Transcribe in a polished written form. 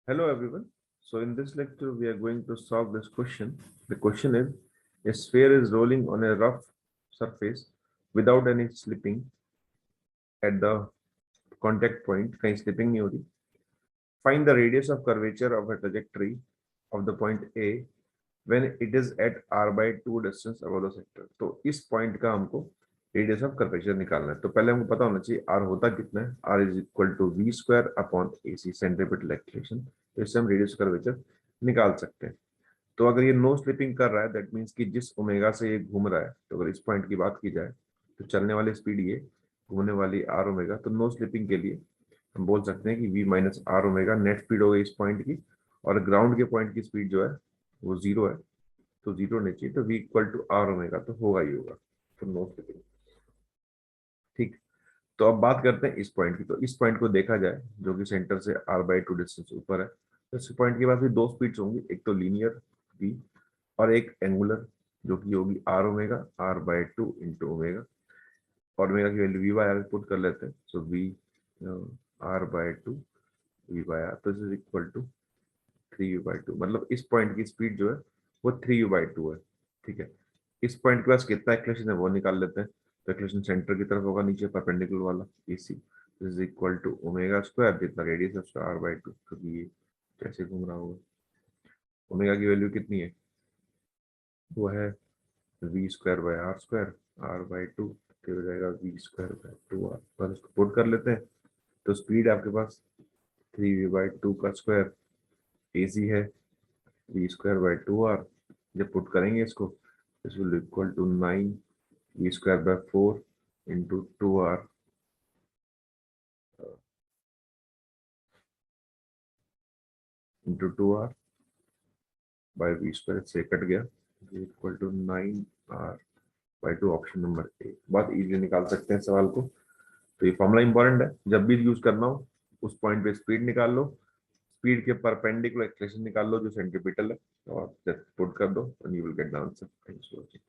Hello everyone. So in this lecture we are going to solve this question. The question is, a sphere is rolling on a rough surface without any slipping at the contact point. कहीं slipping नहीं हो रही. Find the radius of curvature of a trajectory of the point A when it is at r by 2 distance above the sector. तो इस point का हमको radius of curvature निकालना है. तो पहले हमको पता होना चाहिए r होता कितना है. r is equal to v square upon ac centripetal acceleration. तो इससे हम रेडियस कर्वेचर निकाल सकते हैं. तो अगर ये नो स्लिपिंग कर रहा है दैट मीन्स कि जिस ओमेगा से ये घूम रहा है, तो अगर इस पॉइंट की बात की जाए तो चलने वाली स्पीड ये, घूमने वाली आर ओमेगा. तो नो स्लिपिंग के लिए हम बोल सकते हैं कि v minus R omega net speed हो गई इस पॉइंट की, और ग्राउंड के पॉइंट की स्पीड जो है वो जीरो है. तो जीरो नहीं चाहिए, तो v equal to R omega तो होगा ही होगा. तो नो स्लिपिंग. ठीक. तो अब बात करते हैं इस पॉइंट की. तो इस पॉइंट को देखा जाए जो कि सेंटर से r बाई 2 डिस्टेंस ऊपर है, तो इस पॉइंट के पास भी दो स्पीड्स होंगी, एक तो लीनियर v और एक एंगुलर जो कि होगी r omega r by 2 into omega. और ओमेगा की value v by r put कर लेते हैं. So v r by 2 v by r, तो this is equal to 3u by 2. मतलब इस पॉइंट की स्पीड जो है वो 3u बाई 2 है. ठीक है. इस पॉइंट के पास कितना एक्लेशन है वो निकाल लेते हैं. तो एक्लेशन सेंटर की तरफ होगा, नीचे परपेंडिकुलर वाला AC. This is equal to omega square जितना रेडियस है उसका r बाई 2, क्योंकि ये कैसे घूम रहा होगा. ओमेगा की वैल्यू कितनी है, वो है v square by R square, r by 2 हो जाएगा v स्क्वायर बाई 2r. बस इसको पुट कर लेते हैं. तो स्पीड आपके पास 3v बाई 2 का स्क्वायर, AC है v स्क्वायर बाई 2r. जब पुट करेंगे इसको, this will equal to 9 v square by 4 into 2r into 2r by v square से कट गया, इक्वल टू 9r बाई 2. Option number A. बहुत इजीली निकाल सकते हैं सवाल को. तो ये फॉर्मूला इंपॉर्टेंट है, जब भी यूज करना हो उस पॉइंट पे स्पीड निकाल लो, स्पीड के परपेंडिकुलर एक्सेलेरेशन निकाल लो जो सेंट्रीपिटल है, और पुट कर दो and you will get the answer. Thanks for watching.